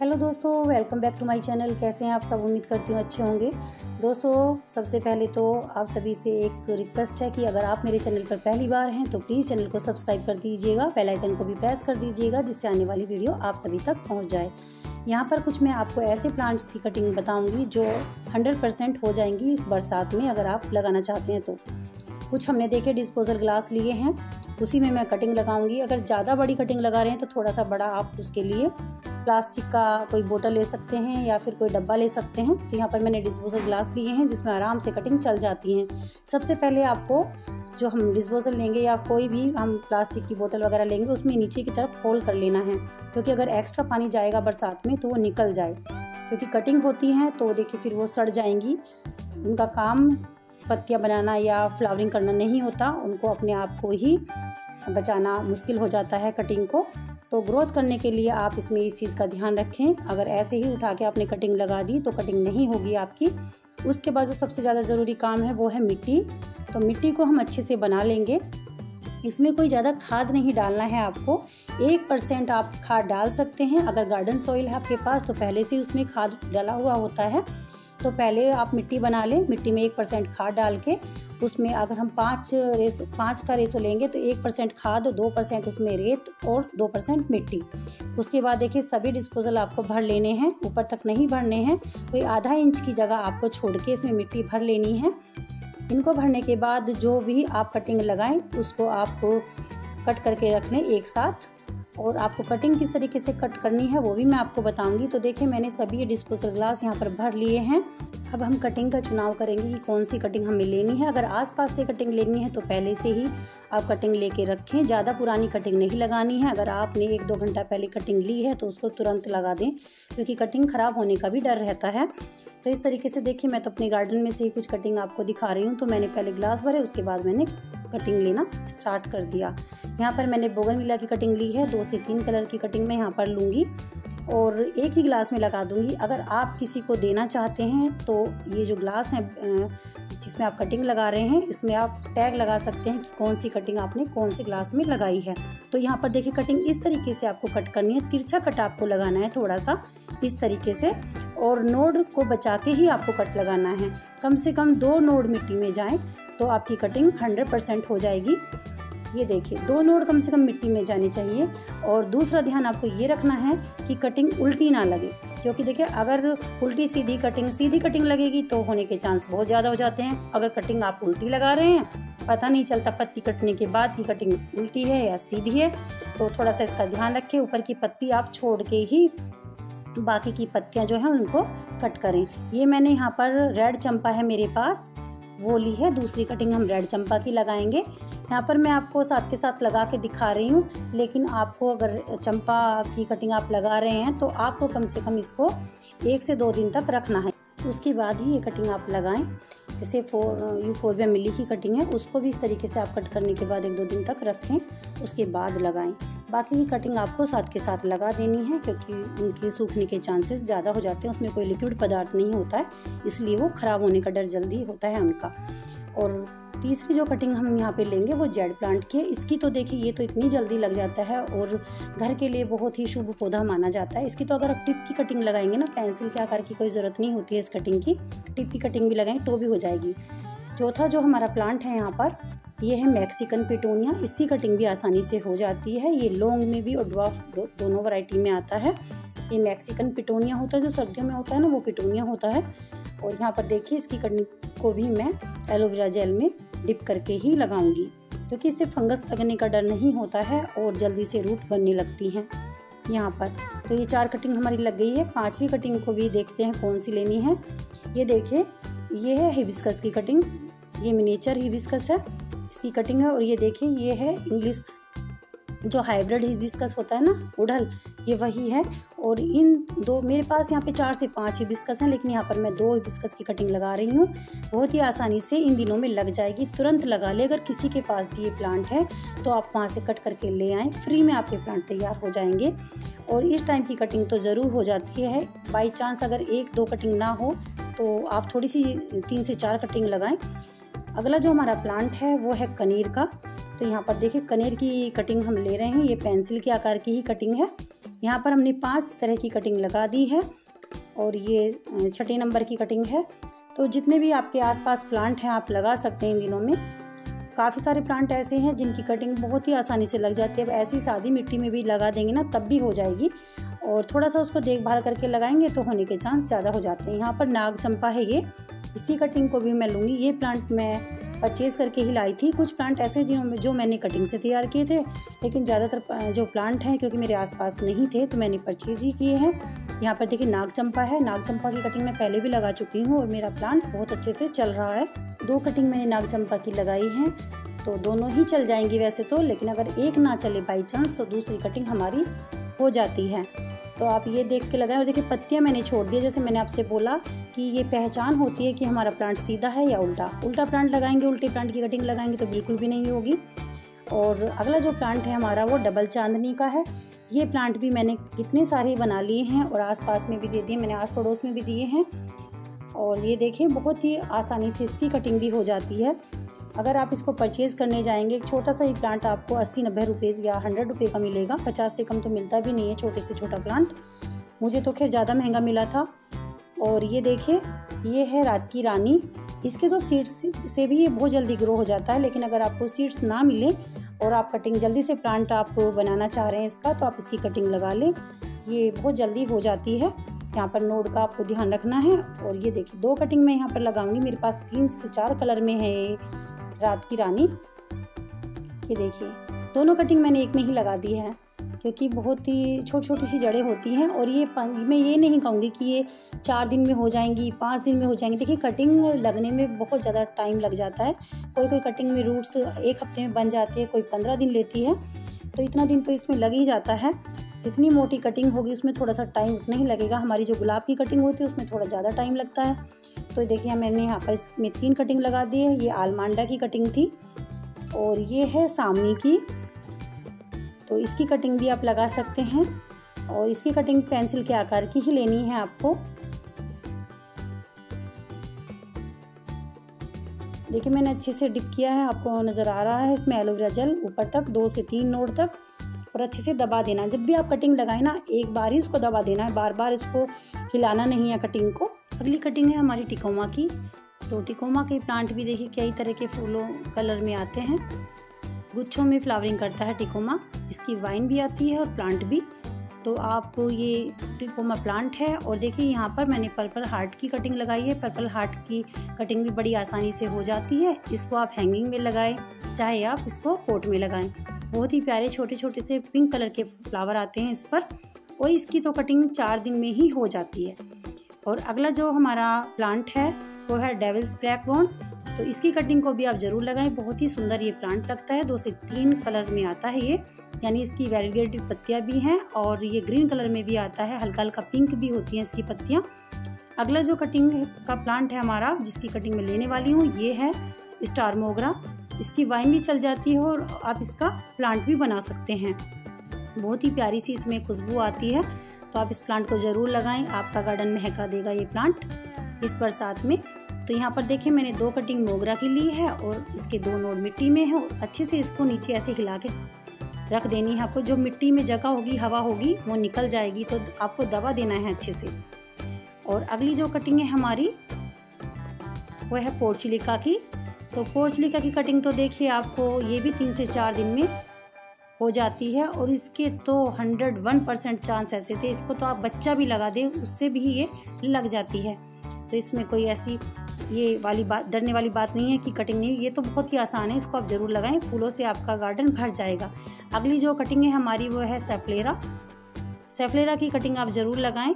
Hello दोस्तों, welcome back to my channel. कैसे हैं आप सब? उम्मीद करती हूँ अच्छे होंगे। दोस्तों, सबसे पहले तो आप सभी से एक रिक्वेस्ट है कि अगर आप मेरे चैनल पर पहली बार हैं तो प्लीज़ चैनल को सब्सक्राइब कर दीजिएगा, बेल आइकन को भी प्रेस कर दीजिएगा जिससे आने वाली वीडियो आप सभी तक पहुँच जाए। यहाँ पर कुछ मैं आपको ऐसे प्लांट्स की कटिंग बताऊँगी जो 100% हो जाएंगी इस बरसात में, अगर आप लगाना चाहते हैं तो। कुछ हमने देखे डिस्पोजल ग्लास लिए हैं, उसी में मैं कटिंग लगाऊंगी। अगर ज़्यादा बड़ी कटिंग लगा रहे हैं तो थोड़ा सा बड़ा आप उसके लिए प्लास्टिक का कोई बोतल ले सकते हैं या फिर कोई डब्बा ले सकते हैं। तो यहाँ पर मैंने डिस्पोजल ग्लास लिए हैं जिसमें आराम से कटिंग चल जाती है। सबसे पहले आपको जो हम डिस्पोजल लेंगे या कोई भी हम प्लास्टिक की बोतल वगैरह लेंगे उसमें नीचे की तरफ होल कर लेना है, क्योंकि अगर एक्स्ट्रा पानी जाएगा बरसात में तो वो निकल जाए। क्योंकि कटिंग होती है तो देखिए फिर वो सड़ जाएंगी। उनका काम पत्तियाँ बनाना या फ्लावरिंग करना नहीं होता, उनको अपने आप को ही बचाना मुश्किल हो जाता है कटिंग को। तो ग्रोथ करने के लिए आप इसमें इस चीज़ का ध्यान रखें। अगर ऐसे ही उठा के आपने कटिंग लगा दी तो कटिंग नहीं होगी आपकी। उसके बाद जो सबसे ज़्यादा ज़रूरी काम है वो है मिट्टी। तो मिट्टी को हम अच्छे से बना लेंगे। इसमें कोई ज़्यादा खाद नहीं डालना है आपको। 1% आप खाद डाल सकते हैं। अगर गार्डन सॉइल है आपके पास तो पहले से उसमें खाद डाला हुआ होता है, तो पहले आप मिट्टी बना लें। मिट्टी में 1% खाद डाल के उसमें अगर हम 5 का रेशो लेंगे तो 1% खाद, 2% उसमें रेत और 2% मिट्टी। उसके बाद देखिए सभी डिस्पोजल आपको भर लेने हैं, ऊपर तक नहीं भरने हैं। कोई आधा इंच की जगह आपको छोड़ के इसमें मिट्टी भर लेनी है। इनको भरने के बाद जो भी आप कटिंग लगाएं उसको आप कट करके रख लें एक साथ। और आपको कटिंग किस तरीके से कट करनी है वो भी मैं आपको बताऊंगी। तो देखिए मैंने सभी डिस्पोजल ग्लास यहाँ पर भर लिए हैं। अब हम कटिंग का चुनाव करेंगे कि कौन सी कटिंग हमें लेनी है। अगर आसपास से कटिंग लेनी है तो पहले से ही आप कटिंग लेके रखें। ज़्यादा पुरानी कटिंग नहीं लगानी है। अगर आपने 1-2 घंटा पहले कटिंग ली है तो उसको तुरंत लगा दें, क्योंकि कटिंग ख़राब होने का भी डर रहता है। तो इस तरीके से देखिए मैं तो अपने गार्डन में से ही कुछ कटिंग आपको दिखा रही हूँ। तो मैंने पहले ग्लास भरे, उसके बाद मैंने कटिंग लेना स्टार्ट कर दिया। यहाँ पर मैंने बोगनविला की कटिंग ली है। 2 से 3 कलर की कटिंग मैं यहाँ पर लूँगी और एक ही ग्लास में लगा दूँगी। अगर आप किसी को देना चाहते हैं तो ये जो ग्लास है जिसमें आप कटिंग लगा रहे हैं इसमें आप टैग लगा सकते हैं कि कौन सी कटिंग आपने कौन सी ग्लास में लगाई है। तो यहाँ पर देखिए कटिंग इस तरीके से आपको कट करनी है। तिरछा कट आपको लगाना है थोड़ा सा इस तरीके से, और नोड को बचा के ही आपको कट लगाना है। कम से कम 2 नोड मिट्टी में जाएं तो आपकी कटिंग 100% हो जाएगी। ये देखिए 2 नोड कम से कम मिट्टी में जाने चाहिए। और दूसरा ध्यान आपको ये रखना है कि कटिंग उल्टी ना लगे, क्योंकि देखिए अगर उल्टी सीधी कटिंग लगेगी तो होने के चांस बहुत ज़्यादा हो जाते हैं। अगर कटिंग आप उल्टी लगा रहे हैं, पता नहीं चलता पत्ती कटने के बाद की कटिंग उल्टी है या सीधी है। तो थोड़ा सा इसका ध्यान रखें। ऊपर की पत्ती आप छोड़ के ही बाकी की पत्तियां जो हैं उनको कट करें। ये मैंने यहाँ पर रेड चंपा है मेरे पास, वो ली है। दूसरी कटिंग हम रेड चंपा की लगाएंगे। यहाँ पर मैं आपको साथ के साथ लगा के दिखा रही हूँ, लेकिन आपको अगर चंपा की कटिंग आप लगा रहे हैं तो आपको कम से कम इसको 1 से 2 दिन तक रखना है। उसके बाद ही ये कटिंग आप लगाएं। जैसे यूफोर्बिया मिली की कटिंग है, उसको भी इस तरीके से आप कट करने के बाद 1-2 दिन तक रखें, उसके बाद लगाएं। बाकी की कटिंग आपको साथ के साथ लगा देनी है, क्योंकि उनके सूखने के चांसेस ज़्यादा हो जाते हैं। उसमें कोई लिक्विड पदार्थ नहीं होता है, इसलिए वो ख़राब होने का डर जल्दी होता है उनका। और तीसरी जो कटिंग हम यहाँ पे लेंगे वो जेड प्लांट की है। इसकी तो देखिए ये तो इतनी जल्दी लग जाता है और घर के लिए बहुत ही शुभ पौधा माना जाता है। इसकी तो अगर आप टिप की कटिंग लगाएंगे ना, पेंसिल के आकार की कोई ज़रूरत नहीं होती है इस कटिंग की। टिप की कटिंग भी लगाएं तो भी हो जाएगी। चौथा जो हमारा प्लांट है यहाँ पर ये है मैक्सिकन पिटोनिया। इसकी कटिंग भी आसानी से हो जाती है। ये लॉन्ग में भी और ड्वार्फ दोनों वैरायटी में आता है। ये मैक्सिकन पिटोनिया होता है, जो सर्दियों में होता है ना वो पिटोनिया होता है। और यहाँ पर देखिए इसकी कटिंग को भी मैं एलोवेरा जेल में डिप करके ही लगाऊंगी, क्योंकि इससे फंगस लगने का डर नहीं होता है और जल्दी से रूट बनने लगती हैं यहाँ पर। तो ये 4 कटिंग हमारी लग गई है। 5वीं कटिंग को भी देखते हैं कौन सी लेनी है। ये देखिए ये है हिबिस्कस की कटिंग। ये मिनिएचर हिबिस्कस है, इसकी कटिंग है। और ये देखिए ये है इंग्लिश जो हाइब्रिड हिबिस्कस होता है ना, उड़हल, ये वही है। और इन 2 मेरे पास यहाँ पे 4 से 5 हिबिस्कस हैं, लेकिन यहाँ पर मैं 2 हिबिस्कस की कटिंग लगा रही हूँ। बहुत ही आसानी से इन दिनों में लग जाएगी, तुरंत लगा ले। अगर किसी के पास भी ये प्लांट है तो आप वहाँ से कट करके ले आएँ, फ्री में आपके प्लांट तैयार हो जाएंगे। और इस टाइम की कटिंग तो ज़रूर हो जाती है। बाई चांस अगर 1-2 कटिंग ना हो तो आप थोड़ी सी 3 से 4 कटिंग लगाएं। अगला जो हमारा प्लांट है वो है कनेर का। तो यहाँ पर देखिए कनेर की कटिंग हम ले रहे हैं। ये पेंसिल के आकार की ही कटिंग है। यहाँ पर हमने 5 तरह की कटिंग लगा दी है और ये 6 नंबर की कटिंग है। तो जितने भी आपके आसपास प्लांट हैं आप लगा सकते हैं इन दिनों में। काफ़ी सारे प्लांट ऐसे हैं जिनकी कटिंग बहुत ही आसानी से लग जाती है। अब ऐसी सादी मिट्टी में भी लगा देंगे ना तब भी हो जाएगी, और थोड़ा सा उसको देखभाल करके लगाएंगे तो होने के चांस ज़्यादा हो जाते हैं। यहाँ पर नाग चंपा है ये, इसकी कटिंग को भी मैं लूँगी। ये प्लांट मैं परचेज़ करके ही लाई थी। कुछ प्लांट ऐसे जो मैंने कटिंग से तैयार किए थे, लेकिन ज़्यादातर जो प्लांट हैं क्योंकि मेरे आसपास नहीं थे तो मैंने परचेज़ ही किए हैं। यहाँ पर देखिए नाग चंपा है। नाग चंपा की कटिंग मैं पहले भी लगा चुकी हूँ और मेरा प्लांट बहुत अच्छे से चल रहा है। 2 कटिंग मैंने नाग चंपा की लगाई हैं तो दोनों ही चल जाएंगी वैसे तो, लेकिन अगर एक ना चले बाई चांस तो दूसरी कटिंग हमारी हो जाती है। तो आप ये देख के लगाएं। और देखिए पत्तियां मैंने छोड़ दी, जैसे मैंने आपसे बोला कि ये पहचान होती है कि हमारा प्लांट सीधा है या उल्टा। उल्टा प्लांट लगाएंगे, उल्टे प्लांट की कटिंग लगाएंगे तो बिल्कुल भी नहीं होगी। और अगला जो प्लांट है हमारा वो डबल चांदनी का है। ये प्लांट भी मैंने कितने सारे बना लिए हैं और आसपास में भी दे दिए, मैंने आस पड़ोस में भी दिए हैं। और ये देखें बहुत ही आसानी से इसकी कटिंग भी हो जाती है। अगर आप इसको परचेज़ करने जाएंगे, एक छोटा सा ही प्लांट आपको 80-90 रुपये या 100 रुपये का मिलेगा। 50 से कम तो मिलता भी नहीं है छोटे से छोटा प्लांट। मुझे तो खैर ज़्यादा महंगा मिला था। और ये देखिए ये है रात की रानी। इसके तो सीड्स से भी ये बहुत जल्दी ग्रो हो जाता है, लेकिन अगर आपको सीड्स ना मिले और आप कटिंग जल्दी से प्लांट आप बनाना चाह रहे हैं इसका, तो आप इसकी कटिंग लगा लें, ये बहुत जल्दी हो जाती है। यहाँ पर नोड का आपको ध्यान रखना है। और ये देखिए 2 कटिंग मैं यहाँ पर लगाऊंगी। मेरे पास 3 से 4 कलर में है ये रात की रानी। ये देखिए दोनों कटिंग मैंने एक में ही लगा दी है क्योंकि बहुत ही छोटी छोटी सी जड़ें होती हैं। और ये मैं ये नहीं कहूँगी कि ये 4 दिन में हो जाएंगी, 5 दिन में हो जाएंगी। देखिए कटिंग लगने में बहुत ज़्यादा टाइम लग जाता है। कोई कटिंग में रूट्स 1 हफ्ते में बन जाती है, कोई 15 दिन लेती है, तो इतना दिन तो इसमें लग ही जाता है। जितनी मोटी कटिंग होगी उसमें थोड़ा सा टाइम उतना ही लगेगा। हमारी जो गुलाब की कटिंग होती है उसमें थोड़ा ज़्यादा टाइम लगता है। तो देखिए मैंने यहाँ पर इसमें 3 कटिंग लगा दी है। ये आलमांडा की कटिंग थी और ये है सामनी की, तो इसकी कटिंग भी आप लगा सकते हैं। और इसकी कटिंग पेंसिल के आकार की ही लेनी है आपको। देखिए मैंने अच्छे से डिप किया है, आपको नज़र आ रहा है। इसमें एलोवेरा जेल ऊपर तक 2 से 3 नोड तक, और अच्छे से दबा देना। जब भी आप कटिंग लगाएं ना एक बार ही इसको दबा देना है, बार बार इसको हिलाना नहीं है कटिंग को। अगली कटिंग है हमारी टिकोमा की। तो टिकोमा के प्लांट भी देखिए कई तरह के फूलों कलर में आते हैं। गुच्छों में फ्लावरिंग करता है टिकोमा। इसकी वाइन भी आती है और प्लांट भी। तो आप ये टिकोमा प्लांट है। और देखिए यहाँ पर मैंने पर्पल हार्ट की कटिंग लगाई है। पर्पल हार्ट की कटिंग भी बड़ी आसानी से हो जाती है। इसको आप हैंगिंग में लगाएं, चाहे आप इसको पोट में लगाएं। बहुत ही प्यारे छोटे छोटे से पिंक कलर के फ्लावर आते हैं इस पर, और इसकी तो कटिंग 4 दिन में ही हो जाती है। और अगला जो हमारा प्लांट है वो है डेविल्स ब्लैक बॉन। तो इसकी कटिंग को भी आप ज़रूर लगाएं। बहुत ही सुंदर ये प्लांट लगता है। 2 से 3 कलर में आता है ये, यानी इसकी वेरीगेटेड पत्तियां भी हैं और ये ग्रीन कलर में भी आता है, हल्का हल्का पिंक भी होती हैं इसकी पत्तियां। अगला जो कटिंग का प्लांट है हमारा, जिसकी कटिंग मैं लेने वाली हूँ, ये है स्टार मोगरा। इसकी वाइन भी चल जाती है और आप इसका प्लांट भी बना सकते हैं। बहुत ही प्यारी सी इसमें खुशबू आती है। तो आप इस प्लांट को ज़रूर लगाएं, आपका गार्डन महका देगा ये प्लांट इस बरसात में। तो यहाँ पर देखिए मैंने 2 कटिंग मोगरा की ली है और इसके 2 नोड मिट्टी में है। और अच्छे से इसको नीचे ऐसे हिला के रख देनी है आपको। जो मिट्टी में जगह होगी, हवा होगी, वो निकल जाएगी, तो आपको दबा देना है अच्छे से। और अगली जो कटिंग है हमारी वो है पोर्चुलिका की। तो पोर्चुलिका की कटिंग तो देखिए आपको ये भी 3 से 4 दिन में हो जाती है। और इसके तो 101% चांस ऐसे थे, इसको तो आप बच्चा भी लगा दें उससे भी ये लग जाती है। तो इसमें कोई ऐसी ये वाली बात, डरने वाली बात नहीं है कि कटिंग नहीं, ये तो बहुत ही आसान है। इसको आप ज़रूर लगाएं, फूलों से आपका गार्डन भर जाएगा। अगली जो कटिंग है हमारी वो है सेफ्लेरा। सेफ्लेरा की कटिंग आप ज़रूर लगाएं,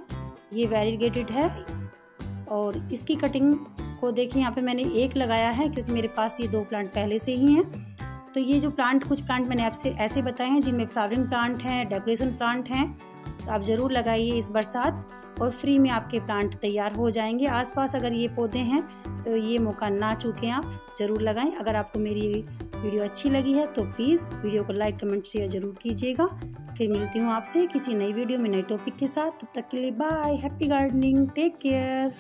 ये वेरीगेटेड है। और इसकी कटिंग को देखिए यहाँ पे मैंने 1 लगाया है क्योंकि मेरे पास ये 2 प्लांट पहले से ही हैं। तो ये जो प्लांट, कुछ प्लांट मैंने आपसे ऐसे बताए हैं जिनमें फ्लावरिंग प्लांट हैं, डेकोरेशन प्लांट हैं, तो आप ज़रूर लगाइए इस बरसात और फ्री में आपके प्लांट तैयार हो जाएंगे। आसपास अगर ये पौधे हैं तो ये मौका ना चूकें, आप ज़रूर लगाएं। अगर आपको मेरी वीडियो अच्छी लगी है तो प्लीज़ वीडियो को लाइक, कमेंट, शेयर ज़रूर कीजिएगा। फिर मिलती हूँ आपसे किसी नई वीडियो में नए टॉपिक के साथ। तब तक के लिए bye, happy gardening, take care.